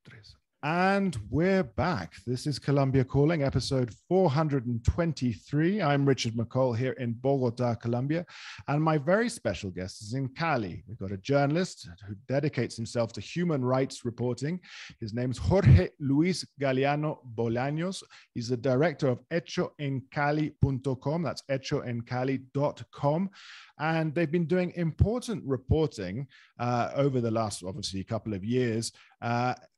Tres. And we're back. This is Colombia Calling, episode 423. I'm Richard McColl here in Bogota, Colombia. And my very special guest is in Cali. We've got a journalist who dedicates himself to human rights reporting. His name's Jorge Luis Galeano Bolaños. He's the director of hechoencali.com. That's hechoencali.com. And they've been doing important reporting over the last, obviously, couple of years.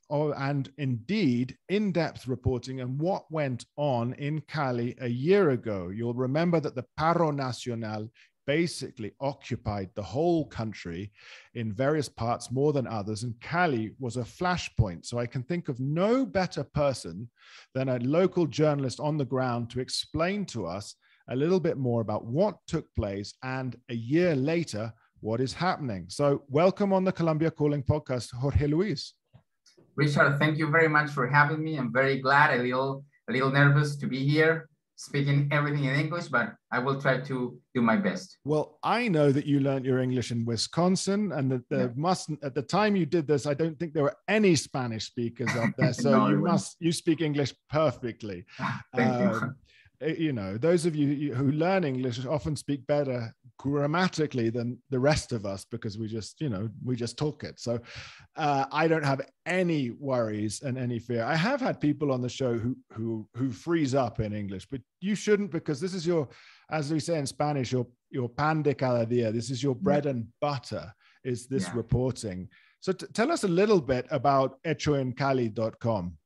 And indeed, in-depth reporting on what went on in Cali a year ago. You'll remember that the Paro Nacional basically occupied the whole country in various parts more than others, and Cali was a flashpoint. So I can think of no better person than a local journalist on the ground to explain to us a little bit more about what took place and a year later, what is happening. So welcome on the Colombia Calling podcast, Jorge Luis. Richard, thank you very much for having me. I'm very glad, a little nervous to be here, speaking everything in English, but I will try to do my best. Well, I know that you learned your English in Wisconsin, and that at the time you did this, I don't think there were any Spanish speakers up there. So no, you speak English perfectly. Thank you. You know, those of you who learn English often speak better grammatically than the rest of us because we just talk it. So I don't have any worries and any fear. I have had people on the show who freeze up in English, but you shouldn't, because this is your, as we say in Spanish, your pan de cada día. This is your bread and butter, is this reporting. So tell us a little bit about hechoencali.com.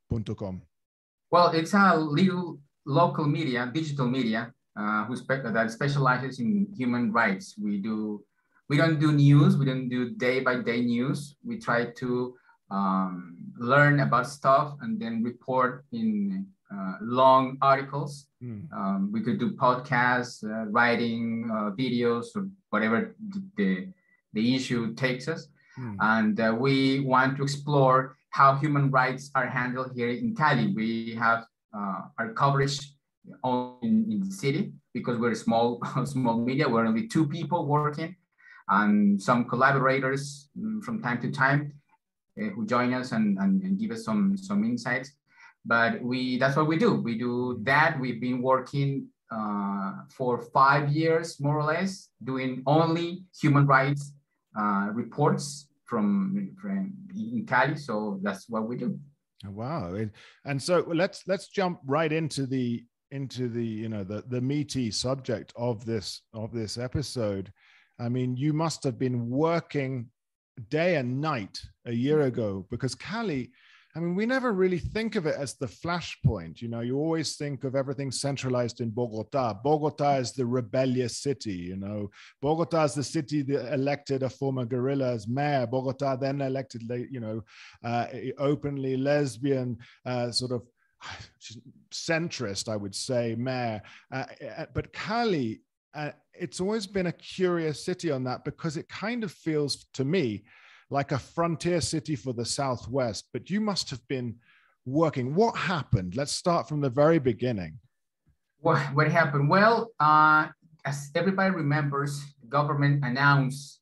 Well, it's a little local media, digital media, that specializes in human rights. We don't do news. We don't do day-by-day news. We try to learn about stuff and then report in long articles. We could do podcasts, writing, videos, or whatever the issue takes us. And we want to explore how human rights are handled here in Cali. We have our coverage in the city because we're a small media. We're only 2 people working, and some collaborators from time to time who join us and give us some insights. But that's what we do. We do that. We've been working for 5 years, more or less, doing only human rights reports from in Cali. So that's what we do. Wow. And so let's jump right into the meaty subject of this episode. I mean, you must have been working day and night a year ago, because Cali, I mean, we never really think of it as the flashpoint. You know, you always think of everything centralized in Bogota. Bogota is the rebellious city, you know. Bogota is the city that elected a former guerrilla as mayor. Bogota then elected, openly lesbian, sort of centrist, I would say, mayor. But Cali, it's always been a curious city on that, because it kind of feels to me like a frontier city for the Southwest. But you must have been working. What happened? Let's start from the very beginning. What happened? Well, as everybody remembers, government announced,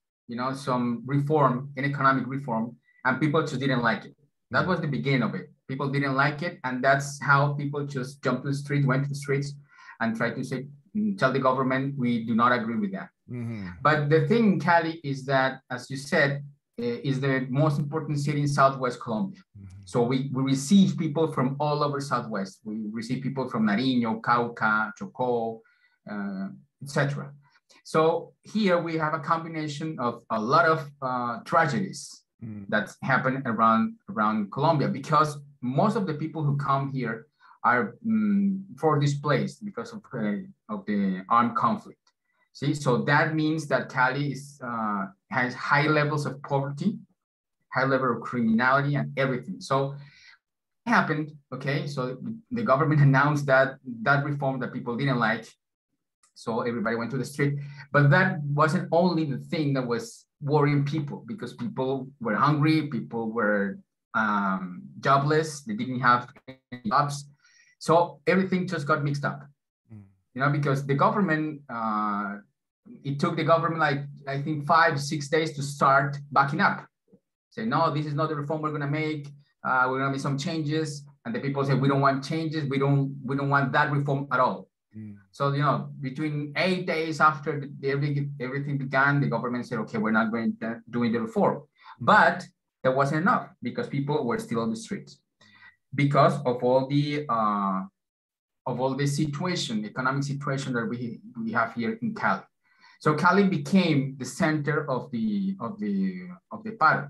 some reform, an economic reform, and people just didn't like it. That was the beginning of it. People didn't like it, and that's how people just jumped to the street, went to the streets, and tried to tell the government, we do not agree with that. But the thing in Cali is that, as you said, is the most important city in Southwest Colombia. So we receive people from all over Southwest. We receive people from Nariño, Cauca, Chocó, etc. So here we have a combination of a lot of tragedies that happen around Colombia, because most of the people who come here are for displaced because of the armed conflict. See, so that means that Cali has high levels of poverty, high level of criminality, and everything. So what happened? Okay, so the government announced that reform that people didn't like. So everybody went to the street, but that wasn't only the thing that was worrying people, because people were hungry, people were jobless, they didn't have any jobs. So everything just got mixed up. Because the government, it took the government like, I think 5-6 days to start backing up. Say, no, this is not the reform we're gonna make. we're gonna be some changes, and the people say we don't want changes, we don't want that reform at all. So between 8 days after everything began, the government said, okay, we're not going to doing the reform, but that wasn't enough because people were still on the streets because of all the situation, economic situation that we have here in Cali. So Cali became the center of the Paro,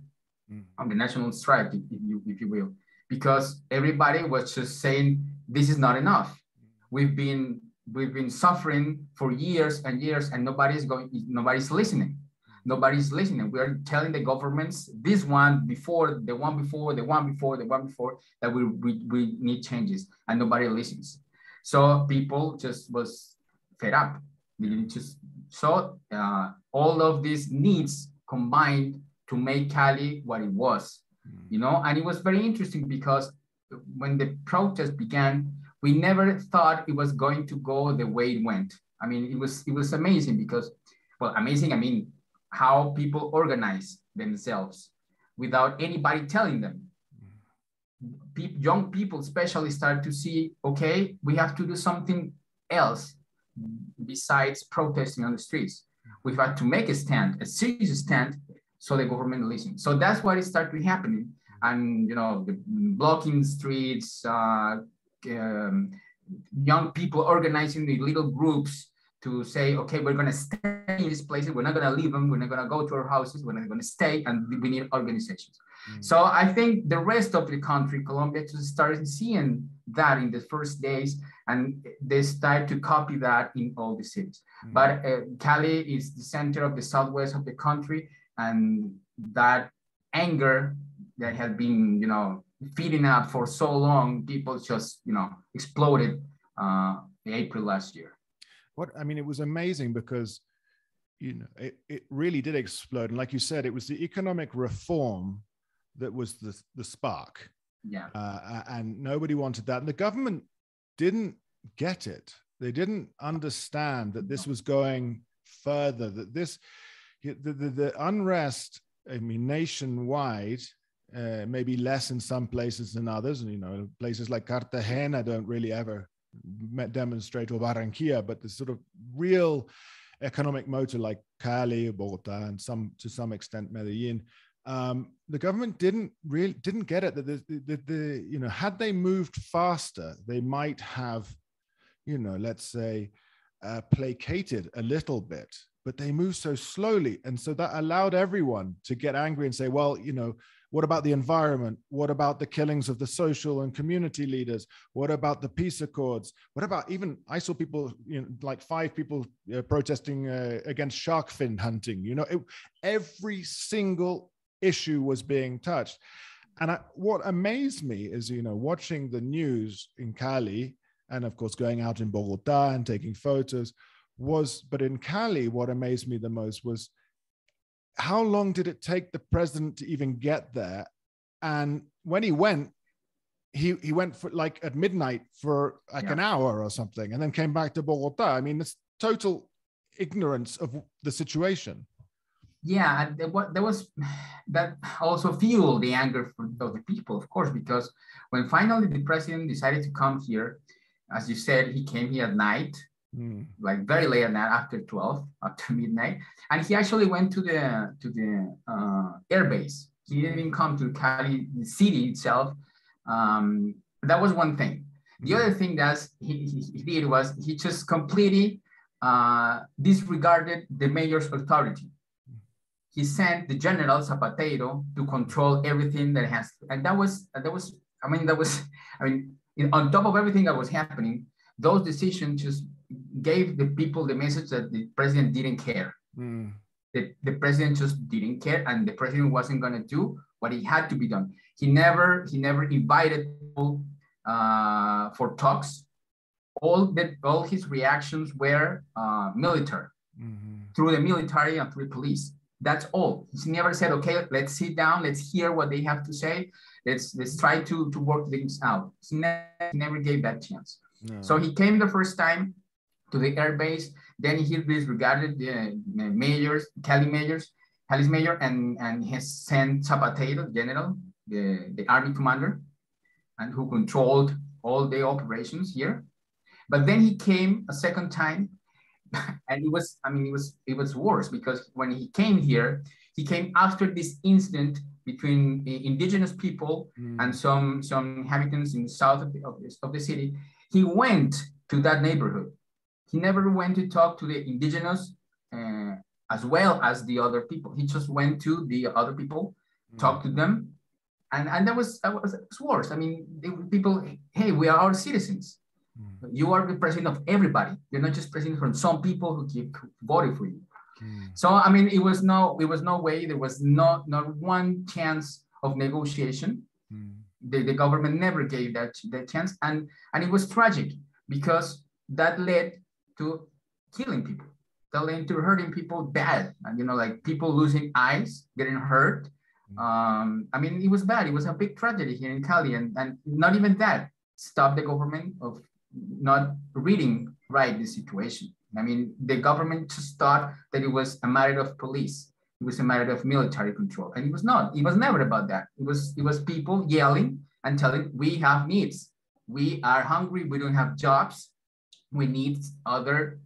of the national strike, if you will, because everybody was just saying this is not enough. We've been suffering for years and years, and nobody's listening. Nobody's listening. We are telling the governments, this one before, the one before, the one before, the one before, that we need changes, and nobody listens. So people just was fed up. So all of these needs combined to make Cali what it was, and it was very interesting because when the protest began, we never thought it was going to go the way it went. I mean, it was amazing because, well, amazing, I mean, how people organize themselves without anybody telling them. Young people especially start to see, okay, we have to do something else besides protesting on the streets. We've had to make a stand, a serious stand, so the government listens. So that's what started happening. And, the blocking streets, young people organizing the little groups to say, okay, we're going to stay in these places. We're not going to leave them. We're not going to go to our houses. We're not going to stay, and we need organizations. So I think the rest of the country, Colombia, just started seeing that in the first days, and they started to copy that in all the cities. But Cali is the center of the southwest of the country, and that anger that had been, feeding up for so long, people just, exploded in April last year. It was amazing because, it really did explode. And like you said, it was the economic reform that was the spark. Yeah. And nobody wanted that. And the government didn't get it. They didn't understand that this was going further, that the unrest, nationwide, maybe less in some places than others. And, places like Cartagena don't really ever demonstrate, or Barranquilla, but the sort of real economic motor like Cali, Bogota, and to some extent Medellin. The government didn't get it, that had they moved faster, they might have, let's say, placated a little bit, but they moved so slowly. And so that allowed everyone to get angry and say, well, what about the environment? What about the killings of the social and community leaders? What about the peace accords? What about I saw people, like 5 people protesting against shark fin hunting. Every single issue was being touched. And what amazed me is, watching the news in Cali, and of course going out in Bogota and taking photos, but in Cali, what amazed me the most was how long did it take the president to even get there? And when he went for like at midnight for like an hour or something, and then came back to Bogota. It's total ignorance of the situation. Yeah, and there was that also fueled the anger of the people, of course, because when finally the president decided to come here, as you said, he came here at night, like very late at night, after 12, after midnight, and he actually went to the air base. He didn't even come to Cali, the city itself. That was one thing. The other thing that he did was he just completely disregarded the mayor's authority. He sent the general Zapatero to control everything that has, and that was on top of everything that was happening, those decisions just gave the people the message that the president didn't care. The president just didn't care, and the president wasn't going to do what he had to be done. He never invited people for talks. All his reactions were military, through the military and through the police. That's all. He never said, okay, let's sit down, let's hear what they have to say. Let's try to work things out. He never gave that chance. No. So he came the first time to the air base. Then he disregarded the mayors, Cali's mayor, and he sent Zapatero, general, the army commander, and who controlled all the operations here. But then he came a second time, and it was, I mean, it was worse, because when he came here, he came after this incident between the indigenous people and some inhabitants in the south of the city. He went to that neighborhood. He never went to talk to the indigenous as well as the other people. He just went to the other people, talked to them, and that was worse. I mean, people, hey, we are our citizens. You are the president of everybody. You're not just president from some people who keep voting for you. So I mean, it was no way. There was not one chance of negotiation. The government never gave that chance, and it was tragic, because that led to killing people. That led to hurting people bad, and like people losing eyes, getting hurt. I mean, it was bad. It was a big tragedy here in Cali, and not even that stopped the government of not reading right the situation. I mean, the government just thought that it was a matter of police. It was a matter of military control, and it was not. It was never about that. It was people yelling and telling, we have needs. We are hungry. We don't have jobs. We need other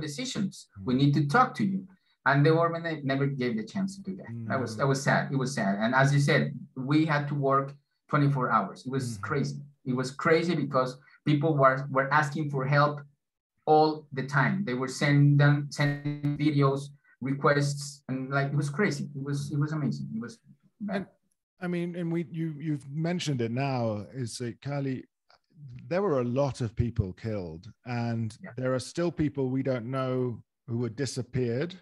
decisions. We need to talk to you. And the government never gave the chance to do that. That was sad. It was sad. And as you said, we had to work 24 hours. It was crazy. It was crazy because people were asking for help all the time. They were sending videos, requests, and like, it was crazy. It was amazing. It was bad. I mean, and you've mentioned it now, is that Cali, there were a lot of people killed, and there are still people we don't know who were disappeared.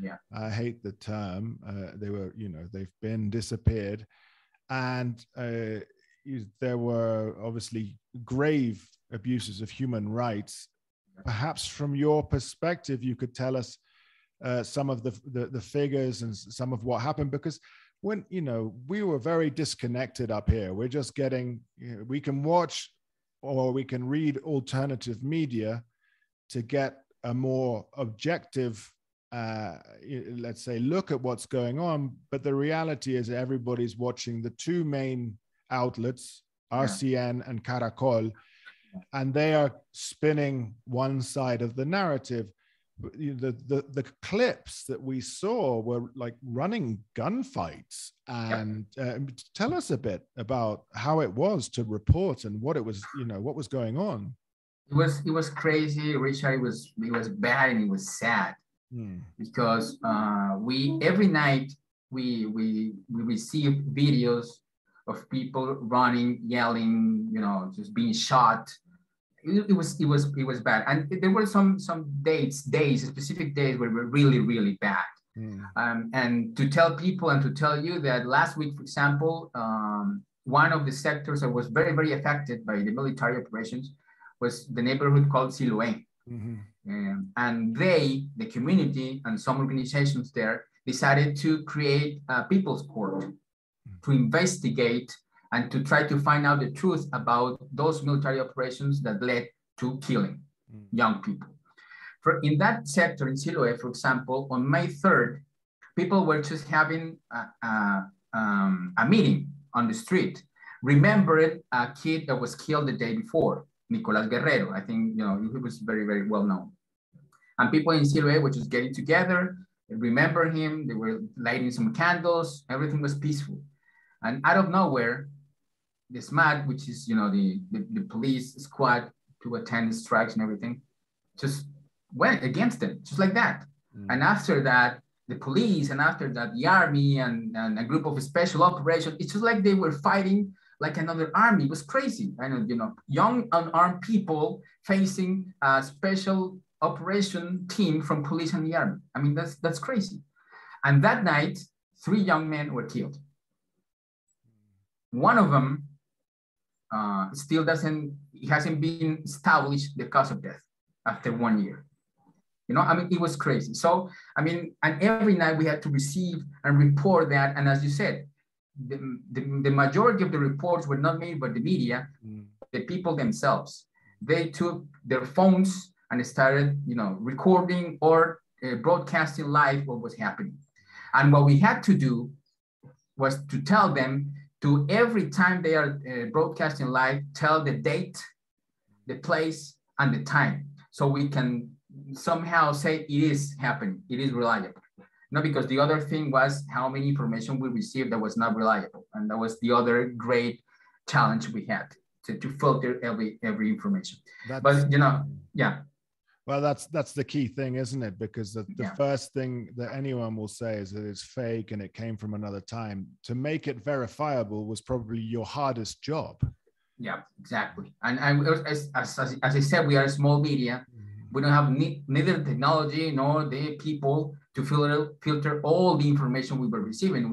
Yeah, I hate the term. They were, they've been disappeared, and there were obviously grave abuses of human rights. Perhaps from your perspective, you could tell us some of the figures and some of what happened, because when, we were very disconnected up here. We're just getting, we can watch or we can read alternative media to get a more objective, let's say, look at what's going on. But the reality is everybody's watching the two main outlets, RCN and Caracol, and they are spinning one side of the narrative. The clips that we saw were like running gunfights, and tell us a bit about how it was to report and what it was, what was going on. It was crazy, Richard. It was bad, and it was sad because every night we receive videos of people running, yelling, just being shot. It was bad, and there were some specific days where were really, really bad. And to tell people and to tell you that last week, for example, one of the sectors that was very, very affected by the military operations was the neighborhood called Siloé. And the community and some organizations there decided to create a people's court to investigate and to try to find out the truth about those military operations that led to killing young people. In that sector in Siloé, for example, on May 3rd, people were just having a meeting on the street, remembering a kid that was killed the day before, Nicolás Guerrero. I think, he was very, very well known. And people in Siloé were just getting together, remember him, they were lighting some candles, everything was peaceful. And out of nowhere, the SMAT, which is, the police squad to attend strikes and everything, just went against them, just like that. And after that, the police, and after that, the army and a group of special operations, it's just like they were fighting like another army. It was crazy. And, young unarmed people facing a special operation team from police and the army. I mean, that's crazy. And that night, 3 young men were killed. One of them still hasn't been established the cause of death after 1 year. I mean, it was crazy. So, I mean, and every night we had to receive and report that. And as you said, the majority of the reports were not made by the media, the people themselves. They took their phones and started, recording or broadcasting live what was happening. And what we had to do was to tell them to every time they are broadcasting live, tell the date, the place, and the time. So we can somehow say it is happening, it is reliable. No, because the other thing was how many information we received that was not reliable. And that was the other great challenge we had to filter every information. But, you know, yeah. Well, that's the key thing, isn't it? Because the first thing that anyone will say is that it's fake and it came from another time. To make it verifiable was probably your hardest job. Yeah, exactly. And as I said, we are a small media. We don't have neither the technology nor the people to filter all the information we were receiving.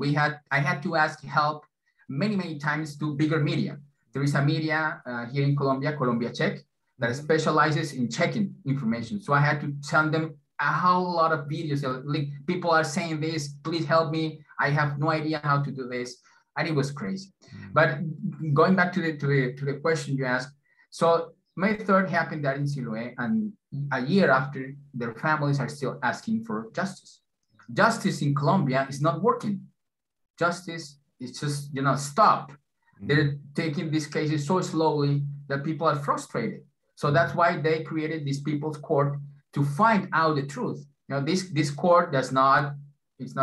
I had to ask help many times to bigger media. There is a media here in Colombia, Colombia Check, that specializes in checking information. So I had to send them a whole lot of videos. Like, people are saying this, please help me. I have no idea how to do this. And it was crazy. But going back to the question you asked, so May 3rd happened there in Siloé, and a year after, their families are still asking for justice. Justice in Colombia is not working. Justice is just, you know, stop. They're taking these cases so slowly that people are frustrated. So that's why they created this people's court to find out the truth. You know, this court it's not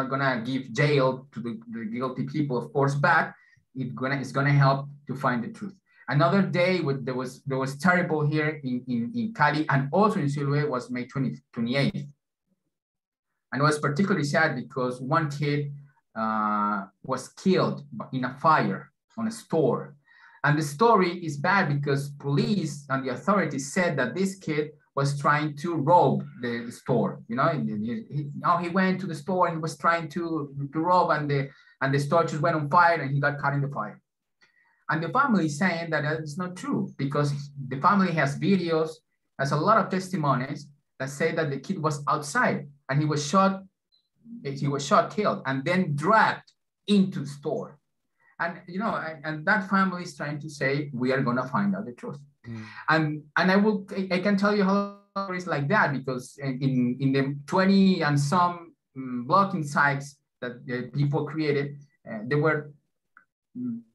gonna give jail to the guilty people, of course, but it's gonna help to find the truth. Another day there was terrible here in Cali, and also in Siloé, was May 28th. And it was particularly sad because one kid was killed in a fire on a store. And the story is bad because police and the authorities said that this kid was trying to rob the store. You know, he went to the store and was trying to rob, and the store just went on fire and he got caught in the fire. And the family is saying that it's not true, because the family has videos, has a lot of testimonies that say that the kid was outside and he was shot, killed, and then dragged into the store. And, you know, and that family is trying to say, we are going to find out the truth. And I can tell you how stories like that, because in the 20 and some blocking sites that people created, there were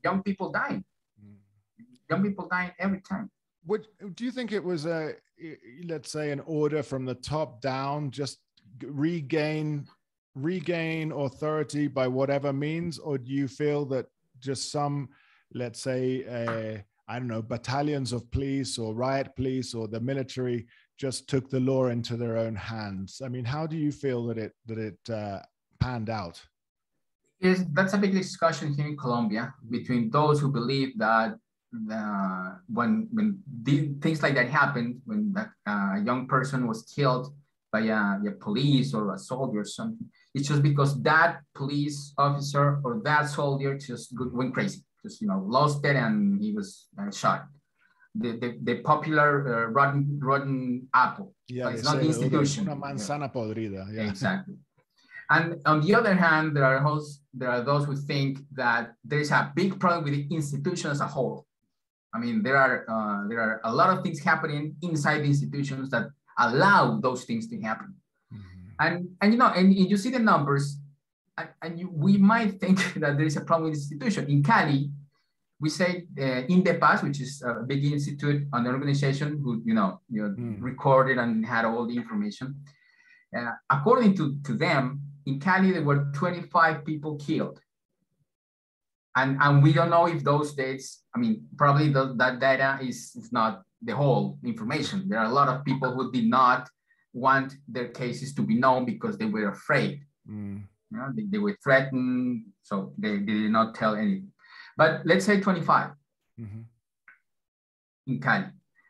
young people dying. Young people dying every time. Do you think it was let's say, an order from the top down, just regain authority by whatever means? Or do you feel that just some, let's say, I don't know, battalions of police or riot police or the military just took the law into their own hands? I mean, how do you feel that it panned out? That's a big discussion here in Colombia between those who believe that when things like that happen, when a young person was killed by a police or a soldier or something, it's just because that police officer or that soldier just went crazy, just, you know, lost it and he was shot. The popular rotten apple. Yeah, it's not the institution. Una manzana podrida. Yeah. Exactly. And on the other hand, there are those who think that there is a big problem with the institution as a whole. I mean, there are a lot of things happening inside the institutions that allow those things to happen. And you know, and you see the numbers, and we might think that there is a problem with the institution. In Cali, we say in the past, which is a big institute, an organization who recorded and had all the information. According to them, in Cali, there were 25 people killed. And we don't know if those dates, I mean, probably that data is not the whole information. There are a lot of people who did not want their cases to be known because they were afraid. You know, they were threatened, so they did not tell anything. But let's say 25 in Cali.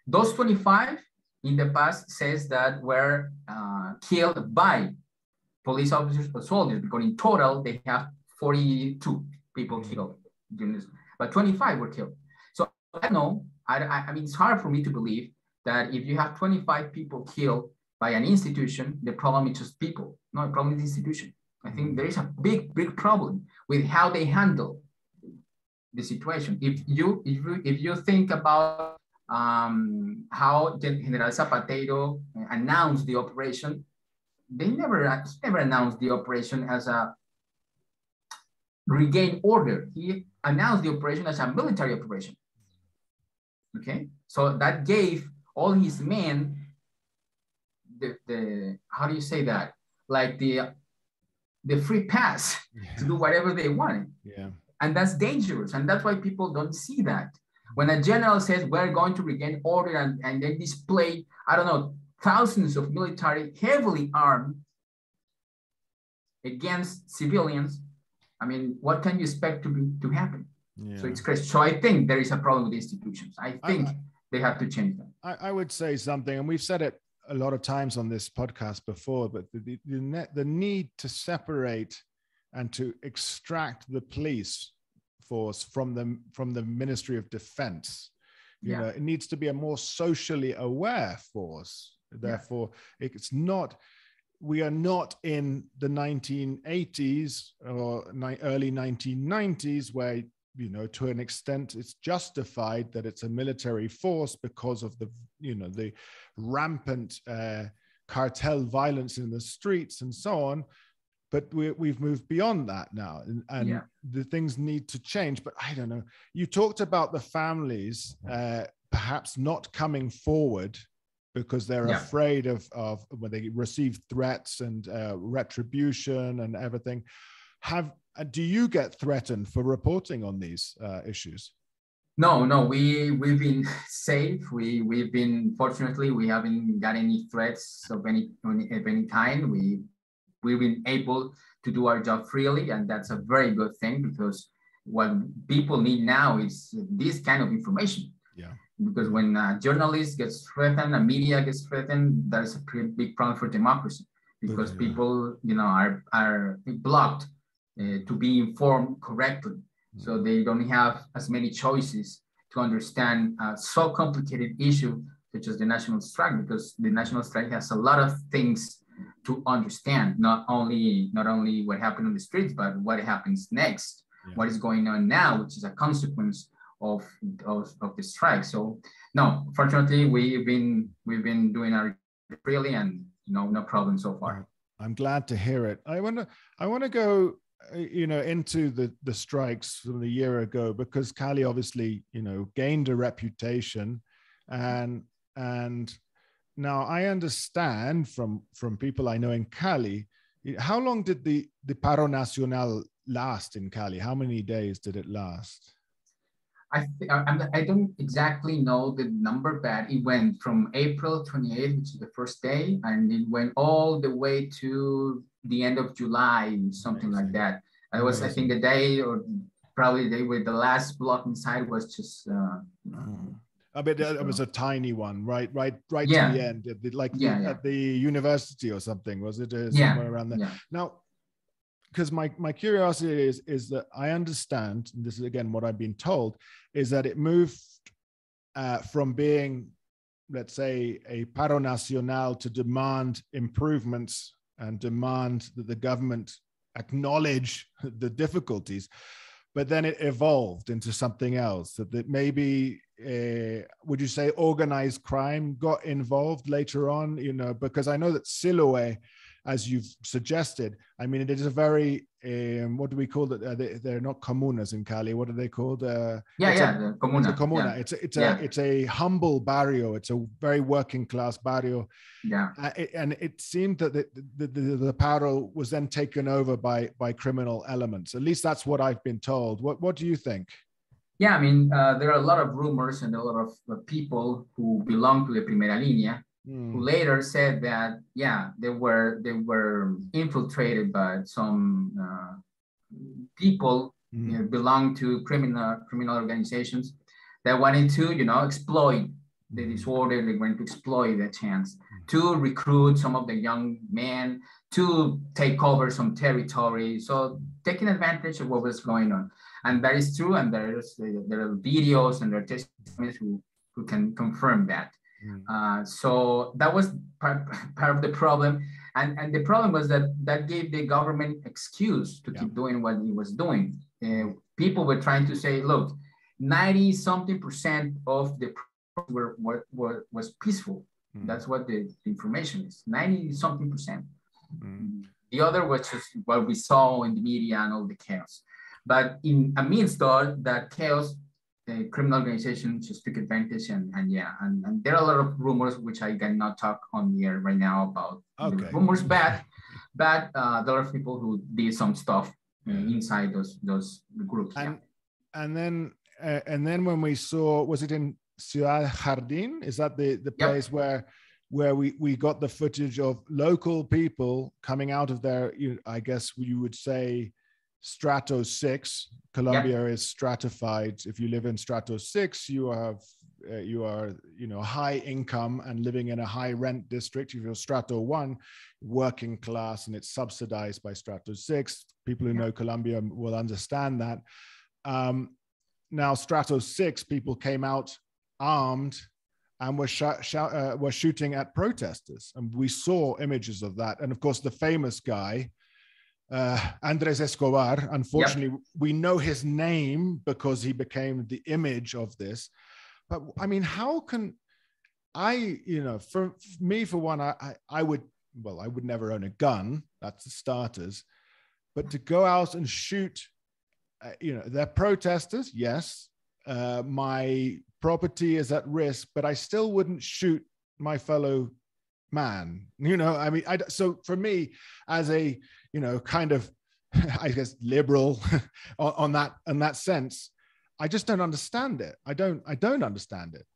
Those 25 in the past says that were killed by police officers or soldiers, because in total they have 42 people killed during this, but 25 were killed. So I know, I mean, it's hard for me to believe that if you have 25 people killed by an institution, the problem is just people. No, the problem is the institution. I think there is a big problem with how they handle the situation. If you think about how General Zapatero announced the operation, he never announced the operation as a regain order. He announced the operation as a military operation. Okay, so that gave all his men the how do you say that? Like the free pass to do whatever they wanted. Yeah. And that's dangerous. And that's why people don't see that. When a general says we're going to regain order and they display, I don't know, thousands of military heavily armed against civilians, I mean, what can you expect to happen? Yeah. So it's crazy. So I think there is a problem with the institutions. I think they have to change them. I would say something, and we've said it a lot of times on this podcast before, but the need to separate and to extract the police force from the Ministry of Defense. You know, it needs to be a more socially aware force. Therefore, it's not. We are not in the 1980s or early 1990s where, you know, to an extent it's justified that it's a military force because of the, you know, the rampant cartel violence in the streets and so on. But we've moved beyond that now, and the things need to change. But I don't know. You talked about the families perhaps not coming forward because they're afraid of when they receive threats and retribution and everything. Do you get threatened for reporting on these issues? No, we've been safe. We've been, fortunately, we haven't got any threats of any kind. We've been able to do our job freely, and that's a very good thing, because what people need now is this kind of information. Yeah. Because when a journalist gets threatened, a media gets threatened, that's a pretty big problem for democracy, because people, you know, are blocked to be informed correctly. So they don't have as many choices to understand a so complicated issue such as the national strike, because the national strike has a lot of things to understand, not only what happened on the streets, but what happens next, what is going on now, which is a consequence of the strike. So no, fortunately, we've been doing our freely, and no problem so far. I'm glad to hear it. I want to go into the strikes from a year ago, because Cali obviously gained a reputation, and now I understand from people I know in Cali. How long did the Paro Nacional last in Cali? How many days did it last? I don't exactly know the number, but it went from April 28th, which is the first day, and it went all the way to the end of July, something like that. It was, I think, the day, or probably the day where the last block inside was just. I mean, it was a tiny one, right to the end, at the university or something, was it? Somewhere around there. Yeah. Now, because my curiosity is that I understand, and this is again what I've been told, is that it moved from being, let's say, a Paro Nacional to demand improvements and demand that the government acknowledge the difficulties, but then it evolved into something else. That maybe, would you say, organized crime got involved later on? Because I know that Siloé, as you've suggested, I mean, it is a very, what do we call it? They're not comunas in Cali. What are they called? The comuna. It's a comuna. It's a humble barrio. It's a very working class barrio. Yeah. And it seemed that the Paro was then taken over by criminal elements. At least that's what I've been told. What do you think? Yeah, I mean, there are a lot of rumors and a lot of people who belong to the Primera Línea, who later said that, they were infiltrated by some people belong to criminal organizations that wanted to, exploit the disorder. They wanted to exploit the chance to recruit some of the young men to take over some territory. So taking advantage of what was going on. And that is true. And there are videos and there are testimonies who can confirm that. So that was part of the problem. And the problem was that gave the government excuse to keep doing what it was doing. People were trying to say, look, 90-something% of the was peaceful. That's what the information is, 90-something%. The other was just what we saw in the media and all the chaos. But in amidst all that chaos, the criminal organization just took advantage, and there are a lot of rumors which I cannot talk on the air right now about. The rumors, but there are people who did some stuff inside those groups. And then when we saw, was it in Ciudad Jardín? Is that the place where we got the footage of local people coming out of their, I guess you would say, Strato 6. Colombia is stratified. If you live in Strato 6, you are high income and living in a high rent district. If you're Strato 1, working class, and it's subsidized by Strato 6. People who know Colombia will understand that. Now, Strato 6 people came out armed and were shooting at protesters, and we saw images of that. And of course, the famous guy, Andres Escobar, unfortunately, we know his name because he became the image of this. But I mean, how can for me, for one, I would never own a gun. That's the starters. But to go out and shoot, they're protesters. Yes, my property is at risk, but I still wouldn't shoot my fellow man. So for me, as a kind of, I guess, liberal on that sense, I just don't understand it. I don't understand it.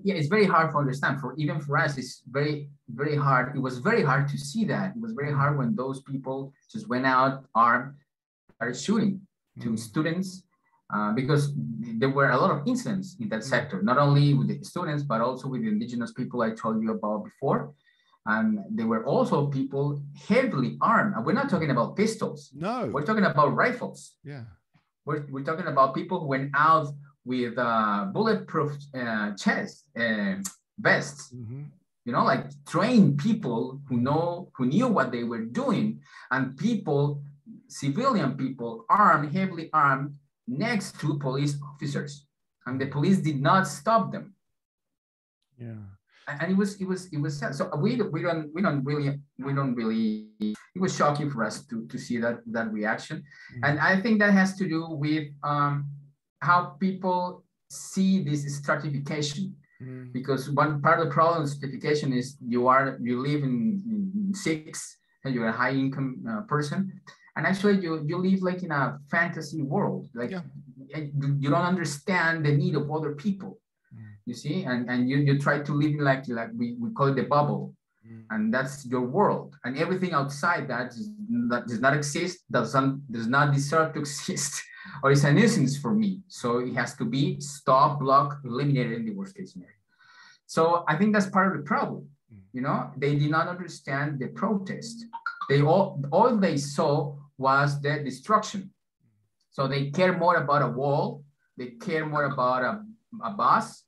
It's very hard to understand. Even for us, it's very, very hard. It was very hard to see that. It was very hard when those people just went out armed, started shooting to students, because there were a lot of incidents in that sector, not only with the students, but also with the indigenous people I told you about before. And there were also people heavily armed. And we're not talking about pistols. No. We're talking about rifles. Yeah. We're talking about people who went out with bulletproof vests. Like trained people who knew what they were doing, and civilian people heavily armed next to police officers, and the police did not stop them. Yeah. And it was sad. So we don't really. It was shocking for us to see that reaction, and I think that has to do with how people see this stratification. Because one part of the problem of stratification is you live in 6 and you're a high income person, and actually you live like in a fantasy world, like you don't understand the need of other people. You see, and you try to live like we call it the bubble, and that's your world, and everything outside that does not exist, does not deserve to exist, or it's a nuisance for me. So it has to be stopped, blocked, eliminated in the worst case scenario. So I think that's part of the problem. They did not understand the protest. All they saw was the destruction. So they care more about a wall. They care more about a bus.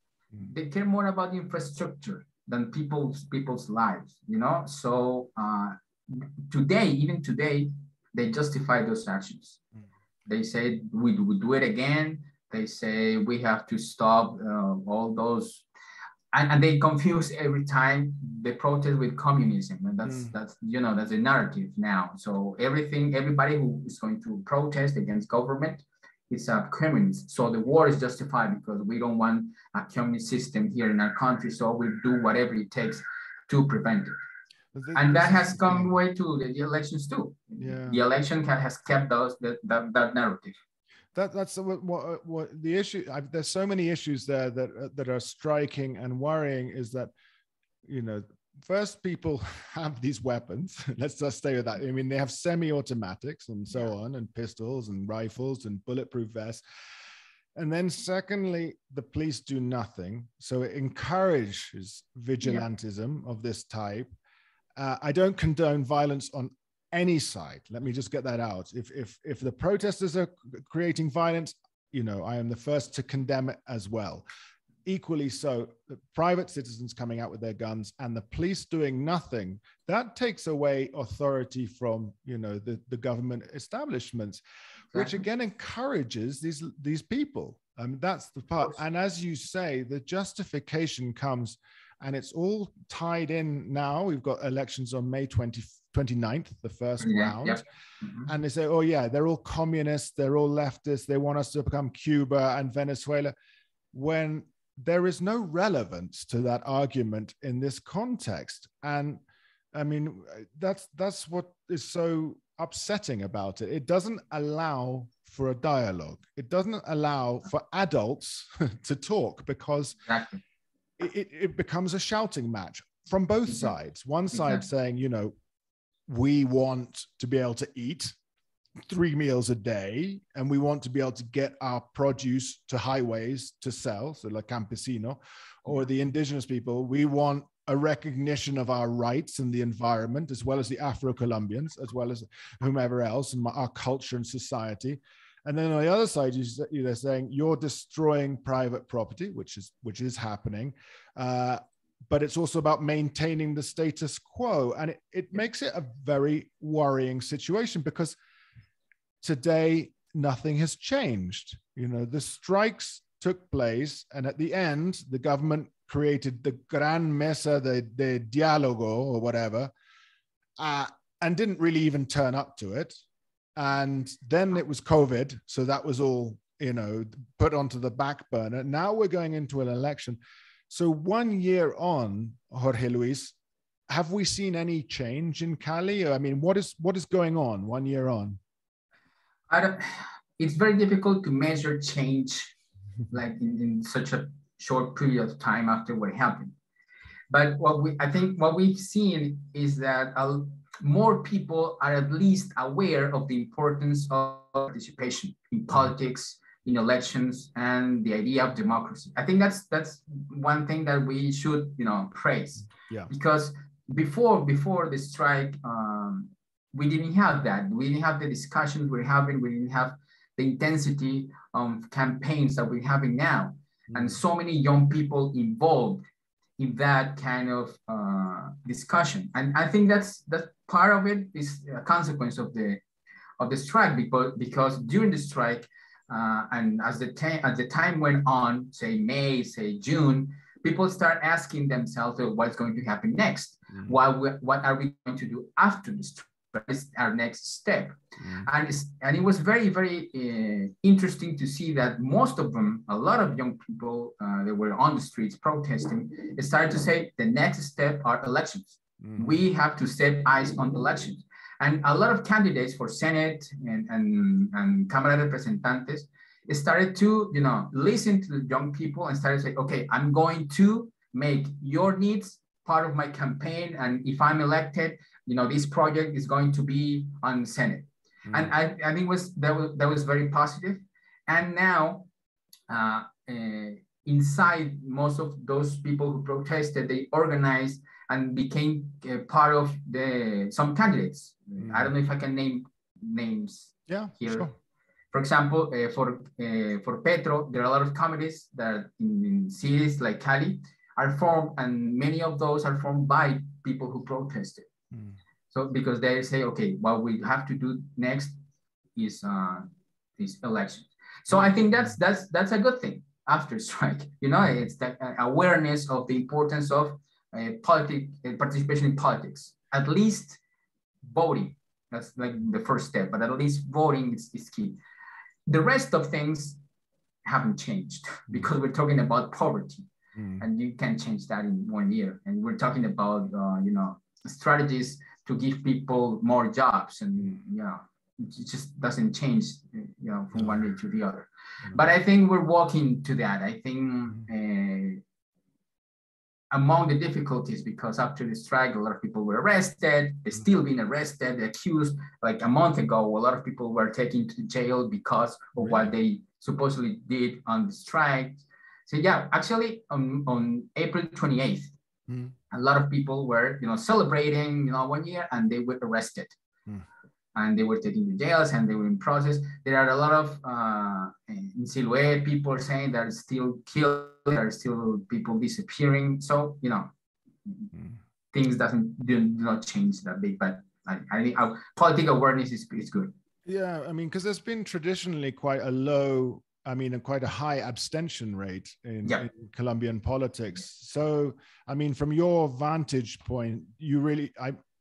They care more about the infrastructure than people's lives, So even today, they justify those actions. They say we do it again. They say we have to stop all those, and they confuse every time the protest with communism, and that's the narrative now. So everybody who is going to protest against government, it's a communist. So the war is justified because we don't want a communist system here in our country. So we'll do whatever it takes to prevent it. And that has come way to the elections too. Yeah. The election has kept that narrative. That's what the issue. There's so many issues there that are striking and worrying. Is that first, people have these weapons. Let's just stay with that. I mean, they have semi-automatics and so on, and pistols and rifles and bulletproof vests. And then secondly, the police do nothing. So it encourages vigilantism of this type. I don't condone violence on any side. Let me just get that out. If the protesters are creating violence, I am the first to condemn it as well. Equally so, the private citizens coming out with their guns and the police doing nothing, that takes away authority from, the government establishments, which again encourages these people. That's the part. And as you say, the justification comes, and it's all tied in now. We've got elections on May 29th, the first round. Yep. Mm-hmm. And they say, oh yeah, they're all communists, they're all leftists, they want us to become Cuba and Venezuela, when there is no relevance to that argument in this context. And I mean, that's what is so upsetting about it. It doesn't allow for a dialogue. It doesn't allow for adults to talk, because Exactly. it becomes a shouting match from both sides. One side saying, you know, we want to be able to eat 3 meals a day, and we want to be able to get our produce to highways to sell, so like campesino, or the indigenous people, we want a recognition of our rights in the environment, as well as the Afro-Colombians, as well as whomever else, and our culture and society. And then on the other side, they're saying you're destroying private property, which is happening, but it's also about maintaining the status quo. And it makes it a very worrying situation, because today nothing has changed. You know, the strikes took place, and at the end, the government created the Gran Mesa de Diálogo or whatever, and didn't really even turn up to it. And then it was COVID, so that was all, you know, put onto the back burner. Now we're going into an election. So 1 year on, Jorge Luis, have we seen any change in Cali? I mean, what is going on 1 year on? It's very difficult to measure change like in such a short period of time after what happened. But I think what we've seen is that more people are at least aware of the importance of participation in politics, in elections, and the idea of democracy. I think that's one thing that we should, you know, praise. Yeah. Because before the strike, we didn't have that. We didn't have the discussions we're having. We didn't have the intensity of campaigns that we're having now. And so many young people involved in that kind of discussion. And I think that's part of it is a consequence of the strike, because during the strike, and as the time went on, say May, say June, people start asking themselves what's going to happen next. What are we going to do after the strike? Is our next step. And it was very, very interesting to see that most of them, a lot of young people that were on the streets protesting, started to say the next step are elections. We have to set eyes on elections. And a lot of candidates for Senate and Cámara de Representantes started to, you know, listen to the young people and started to say, okay, I'm going to make your needs part of my campaign. And if I'm elected, you know, this project is going to be on Senate. And I think that was very positive. And now inside most of those people who protested, they organized and became part of some candidates. I don't know if I can name names here. Sure. For example, for Petro, there are a lot of committees that in cities like Cali are formed, and many of those are formed by people who protested. So because they say, okay, what we have to do next is this election. So I think that's a good thing after strike. You know, it's the awareness of the importance of participation in politics. At least voting, that's like the first step, but at least voting is key. The rest of things haven't changed because we're talking about poverty, and you can't change that in 1 year. And we're talking about you know, strategies to give people more jobs, and you know, it just doesn't change, you know, from one day to the other. But I think we're walking to that. I think among the difficulties, because after the strike, a lot of people were arrested, they're still being arrested, accused. Like a month ago, a lot of people were taken to jail because of what they supposedly did on the strike. So yeah, actually on April 28th, a lot of people were, you know, celebrating, you know, 1 year, and they were arrested. And they were taken to jails, and they were in process. There are a lot of in Silhouette people saying there are still killed, there are still people disappearing. So, you know, things do not change that big, but I think our political awareness is good. Yeah, I mean, because there's been traditionally quite a low, I mean, and quite a high abstention rate in Colombian politics. So, I mean, from your vantage point, you really,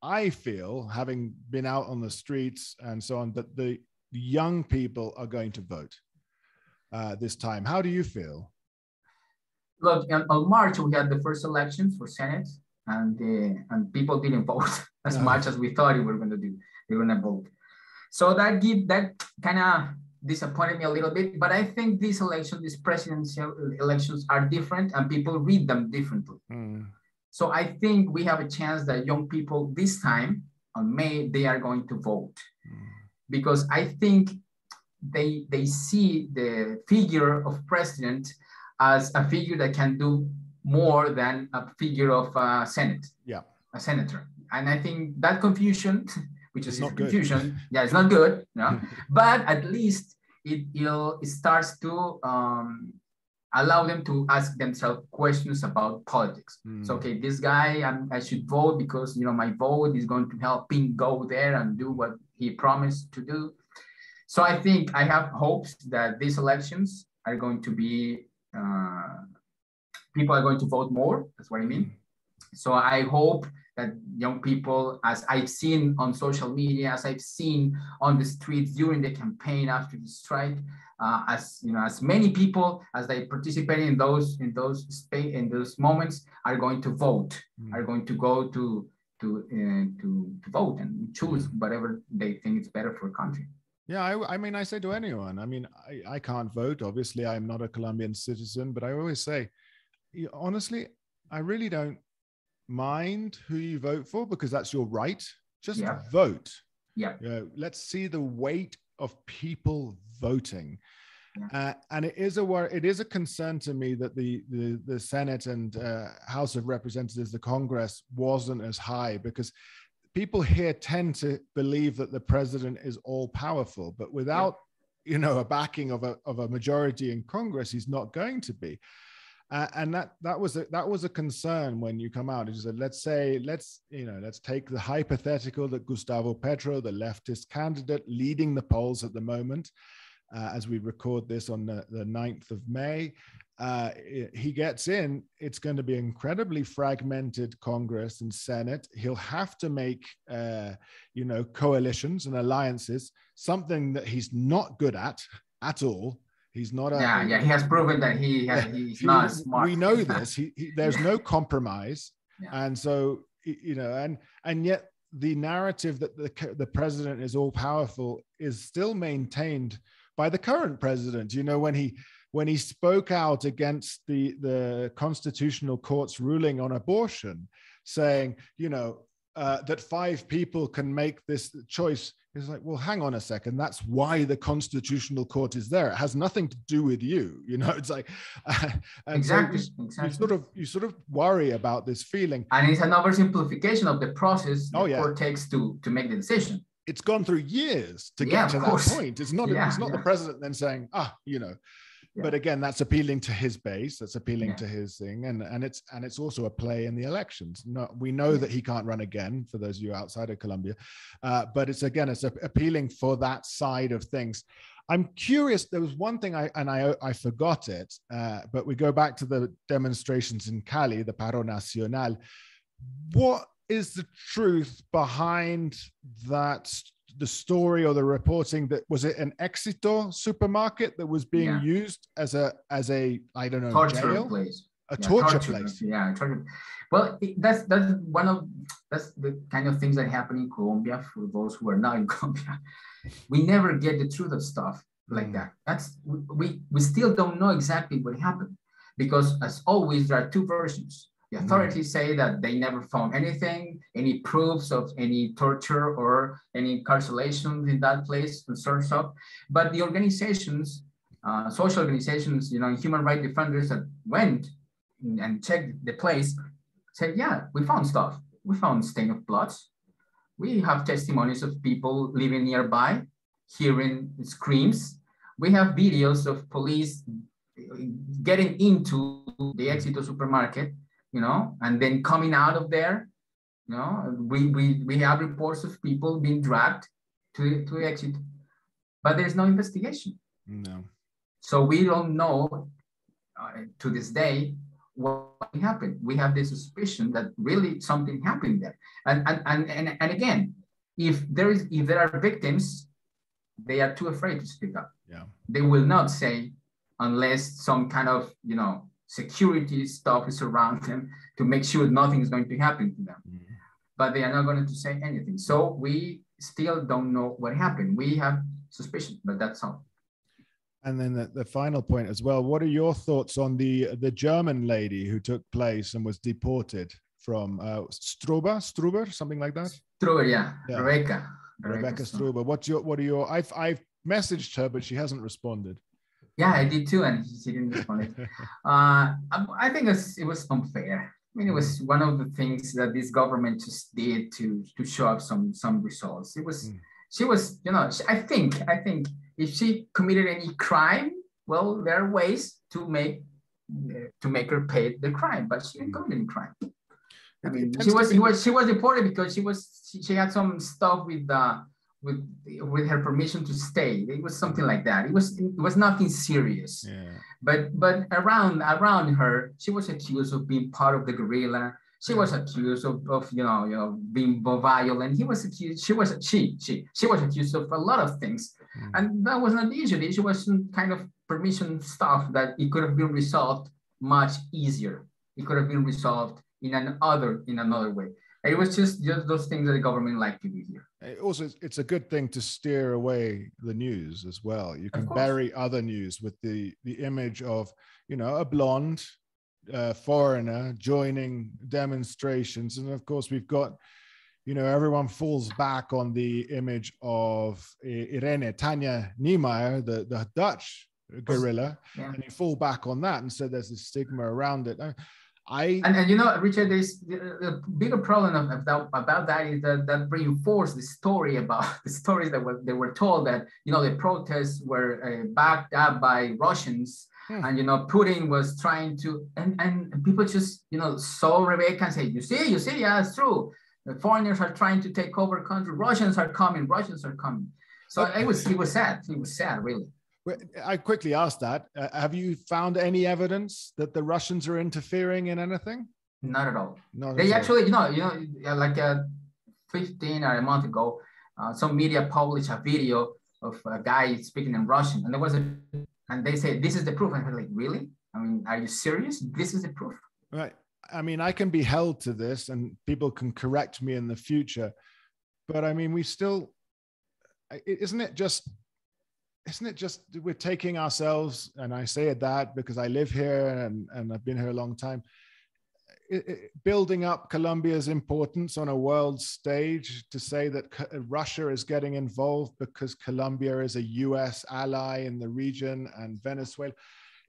I feel, having been out on the streets and so on, that the young people are going to vote this time. How do you feel? Look, on March, we had the first elections for Senate, and people didn't vote as much as we thought they were going to do. They were going to vote. So that kind of disappointed me a little bit, but I think these presidential elections are different and people read them differently. So I think we have a chance that young people this time on May, they are going to vote because I think they see the figure of president as a figure that can do more than a figure of a senator. And I think that confusion, which is not confusion, it's not good, but at least it starts to allow them to ask themselves questions about politics. So, okay, this guy, I should vote because, my vote is going to help him go there and do what he promised to do. So I think I have hopes that these elections are going to be, people are going to vote more. That's what I mean. So I hope that young people, as I've seen on social media, as I've seen on the streets during the campaign after the strike, as many people as they participate in those moments are going to vote, are going to go to vote and choose whatever they think is better for the country. Yeah, I mean, I say to anyone, I can't vote. Obviously, I'm not a Colombian citizen, but I always say, honestly, I really don't mind who you vote for because that's your right. Just vote. Let's see the weight of people voting. And it is a concern to me that the Senate and House of Representatives, the Congress, wasn't as high because people here tend to believe that the president is all powerful, but without a backing of a majority in Congress, he's not going to be. And that was a concern when you come out. It said, let's take the hypothetical that Gustavo Petro, the leftist candidate leading the polls at the moment, as we record this on the 9th of May, he gets in. It's going to be incredibly fragmented Congress and Senate. He'll have to make, coalitions and alliances, something that he's not good at all. He's not he has proven that he's not smart. We know this. There's no compromise. And so, and yet the narrative that the president is all powerful is still maintained by the current president. When he spoke out against the Constitutional Court's ruling on abortion, saying, that 5 people can make this choice. It's like, well, hang on a second. That's why the Constitutional Court is there. It has nothing to do with you. It's like, exactly. You sort of worry about this feeling. And it's an oversimplification of the process the court takes to make the decision. It's gone through years to get to that point. It's not the president then saying, But again, that's appealing to his base. That's appealing to his thing, and it's also a play in the elections. No, we know that he can't run again. For those of you outside of Colombia, but it's appealing for that side of things. I'm curious. There was one thing I forgot it, but we go back to the demonstrations in Cali, the Paro Nacional. What is the truth behind that? The story or the reporting that was it an Éxito supermarket that was being used as a I don't know, torture jail? Place. Torture place. Yeah, torture. Well, that's the kind of things that happen in Colombia. For those who are not in Colombia, we never get the truth of stuff like that. We still don't know exactly what happened because, as always, there are 2 versions. The authorities say that they never found anything, any proofs of any torture or any incarceration in that place and sort of stuff. But the organizations, social organizations, human rights defenders that went and checked the place said, we found stuff. We found stain of blood. We have testimonies of people living nearby, hearing screams. We have videos of police getting into the Éxito supermarket, and then coming out of there, we have reports of people being dragged to exit, but there's no investigation. No. So we don't know to this day what happened. We have the suspicion that really something happened there. And again, if there are victims, they are too afraid to speak up. Yeah. They will not say unless some kind of, security stuff is around them to make sure nothing is going to happen to them. Mm-hmm. But they are not going to say anything. So we still don't know what happened. We have suspicion, but that's all. And then the final point as well, what are your thoughts on the German lady who took place and was deported from Struber, something like that? Struber, yeah. Rebecca Struber. What are your? I've messaged her, but she hasn't responded. Yeah, I did too, and she didn't respond. I think it was unfair. I mean, it was one of the things that this government just did to show up some results. It was, she was, I think if she committed any crime, well, there are ways to make her pay the crime, but she didn't commit any crime. I mean, she was deported because she had some stuff with her permission to stay. It was something like that. It was nothing serious. Yeah. But around her, she was accused of being part of the guerrilla. She was accused of being violent. She was accused of a lot of things, and that was not the issue. The issue was some kind of permission stuff that it could have been resolved much easier. It could have been resolved in another way. It was just those things that the government like to do here. Also, it's a good thing to steer away the news as well. You can bury other news with the image of, a blonde foreigner joining demonstrations. And of course, we've got, everyone falls back on the image of Tanya Niemeyer, the Dutch guerrilla, and you fall back on that. And so there's this stigma around it. And Richard, there's the bigger problem about that is that reinforced the story about the stories that they were told that the protests were backed up by Russians, and Putin was trying to and people just saw Rebecca and say, you see, yeah, it's true. The foreigners are trying to take over country. Russians are coming. So it was sad. It was sad, really. I quickly asked that. Have you found any evidence that the Russians are interfering in anything? Not at all. They actually, like 15 or a month ago, some media published a video of a guy speaking in Russian, and they say, this is the proof. And I was like, really? I mean, are you serious? This is the proof? Right. I mean, I can be held to this, and people can correct me in the future. But I mean, isn't it just we're taking ourselves, and I say that because I live here and I've been here a long time, building up Colombia's importance on a world stage to say that Russia is getting involved because Colombia is a US ally in the region and Venezuela.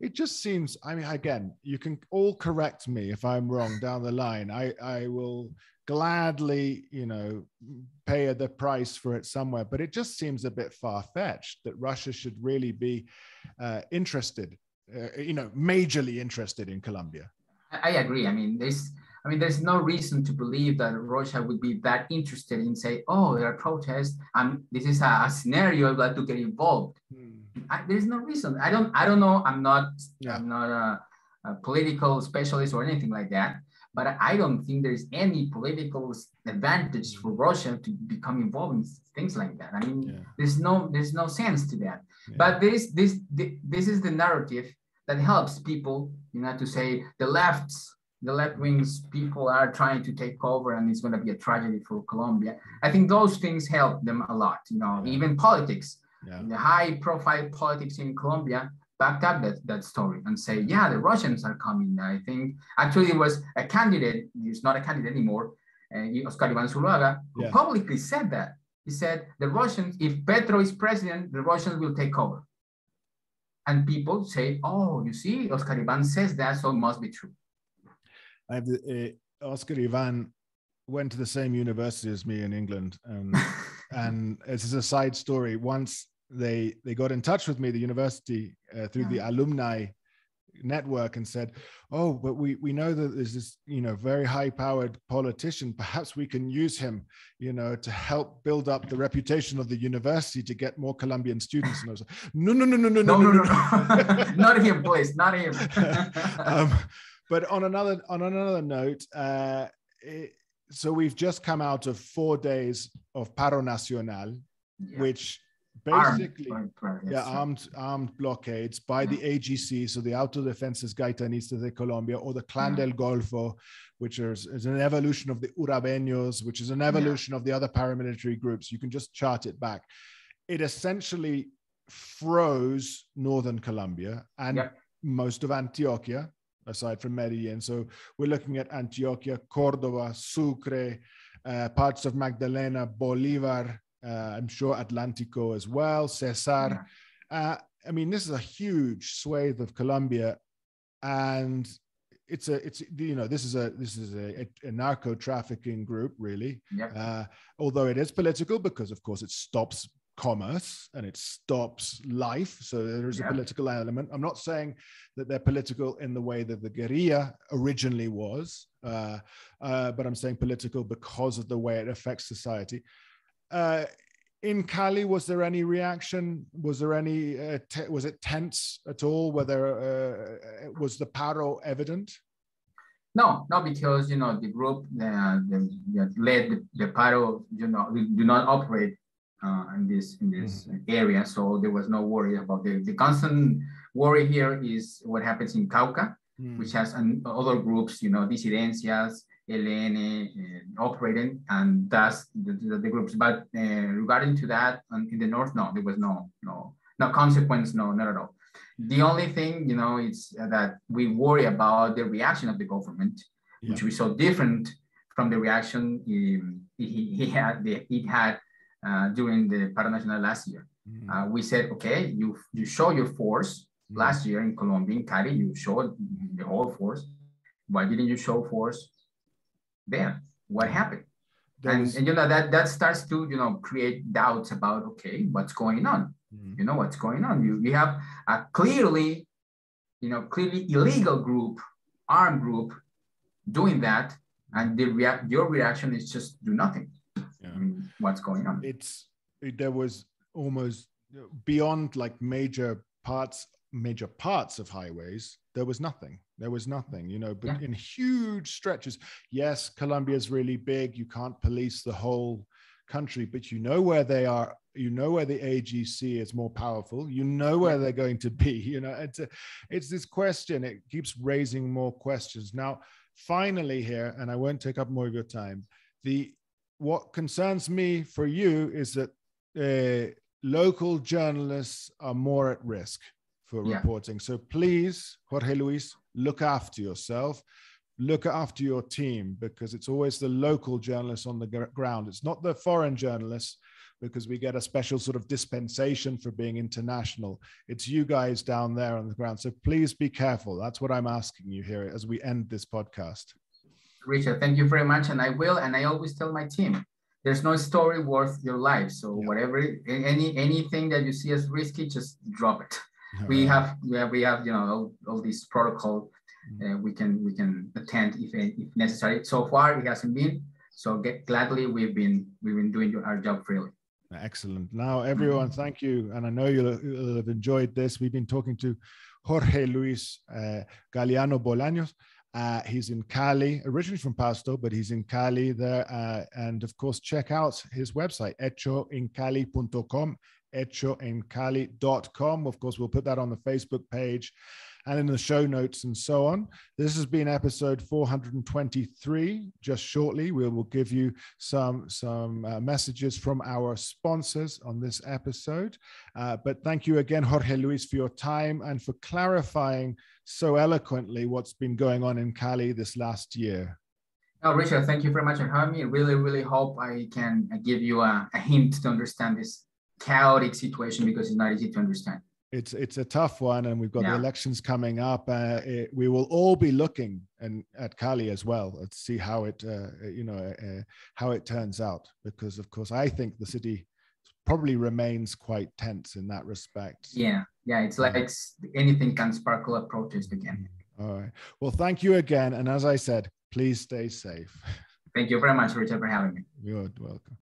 It just seems, I mean, again, you can all correct me if I'm wrong down the line. I will gladly, pay the price for it somewhere, but it just seems a bit far-fetched that Russia should really be interested, majorly interested in Colombia. I agree. I mean, there's no reason to believe that Russia would be that interested in say, oh, there are protests, and this is a scenario that to get involved. There's no reason. I don't know. I'm not a political specialist or anything like that. But I don't think there's any political advantage for Russia to become involved in things like that. I mean, there's no sense to that. Yeah. But this is the narrative that helps people, to say the left wings people are trying to take over and it's going to be a tragedy for Colombia. I think those things help them a lot. Even politics, the high profile politics in Colombia backed up that story and say, yeah, the Russians are coming. I think actually it was a candidate, he's not a candidate anymore, Oscar Iván Zuluaga, who publicly said that. He said, the Russians, if Petro is president, the Russians will take over. And people say, oh, you see, Oscar Iván says that, so it must be true. Oscar Iván went to the same university as me in England. And this is a side story. Once they got in touch with me, the university, through the alumni network, and said, oh, but we know that there's this, very high powered politician. Perhaps we can use him, to help build up the reputation of the university to get more Colombian students. And I was like, no. Not him, please, not him. But on another note, so we've just come out of 4 days of Paro Nacional, which basically armed blockades by the AGC, so the Autodefensas Gaitanistas de Colombia, or the Clan del Golfo, which is an evolution of the Urabeños, which is an evolution of the other paramilitary groups. You can just chart it back. It essentially froze northern Colombia and most of Antioquia, aside from Medellin. So we're looking at Antioquia, Cordoba, Sucre, parts of Magdalena, Bolivar, I'm sure Atlántico as well, Cesar. I mean, this is a huge swathe of Colombia, and this is a narco trafficking group, really. Although it is political, because of course it stops commerce and it stops life, so there's a political element. I'm not saying that they're political in the way that the guerrilla originally was, but I'm saying political because of the way it affects society. In Cali, was there any reaction? Was there any? Was it tense at all? Whether was the paro evident? No, because the group that led the paro, do not operate in this area, so there was no worry about the constant worry here is what happens in Cauca, which has other groups, disidencias, LN operating, and that's the groups. But regarding to that, in the north, no, there was no consequence, no, not at all. The only thing, it's that we worry about the reaction of the government, which we saw different from the reaction it had during the Paro Nacional last year. We said, okay, you show your force last year in Colombia, in Cali, you showed the whole force. Why didn't you show force there? What happened? And that starts to create doubts about, okay, what's going on? What's going on? You have a clearly illegal group, armed group, doing that, and your reaction is just do nothing. I mean, what's going on? There was almost beyond like major parts of highways. There was nothing, but in huge stretches. Yes, Colombia is really big. You can't police the whole country, but where they are, where the AGC is more powerful, where they're going to be, it's this question. It keeps raising more questions. Now, finally here, and I won't take up more of your time, what concerns me for you is that local journalists are more at risk for reporting. So please, Jorge Luis, look after yourself, look after your team, because it's always the local journalists on the ground. It's not the foreign journalists, because we get a special sort of dispensation for being international. It's you guys down there on the ground. So please be careful. That's what I'm asking you here as we end this podcast. Richard, thank you very much. And I will, and I always tell my team, there's no story worth your life. So whatever, anything that you see as risky, just drop it. We have all these protocol we can attend if necessary. So far it hasn't been. So gladly we've been doing our job freely. Excellent. Now everyone, thank you, and I know you'll have enjoyed this. We've been talking to Jorge Luis Galeano Bolaños. He's in Cali, originally from Pasto, but he's in Cali there. And of course, check out his website, hechoencali.com. hechoencali.com. Of course, we'll put that on the Facebook page and in the show notes and so on. This has been episode 423. Just shortly, we will give you some messages from our sponsors on this episode. But thank you again, Jorge Luis, for your time and for clarifying so eloquently what's been going on in Cali this last year. Oh, Richard, thank you very much for having me. Really, really hope I can give you a hint to understand this chaotic situation, because it's not easy to understand. It's a tough one, and we've got the elections coming up. We will all be looking at Cali as well to see how it turns out, because of course I think the city probably remains quite tense in that respect. Yeah, it's like anything can sparkle a protest again. All right. Well, thank you again, and as I said, please stay safe. Thank you very much, Richard, for having me. You're welcome.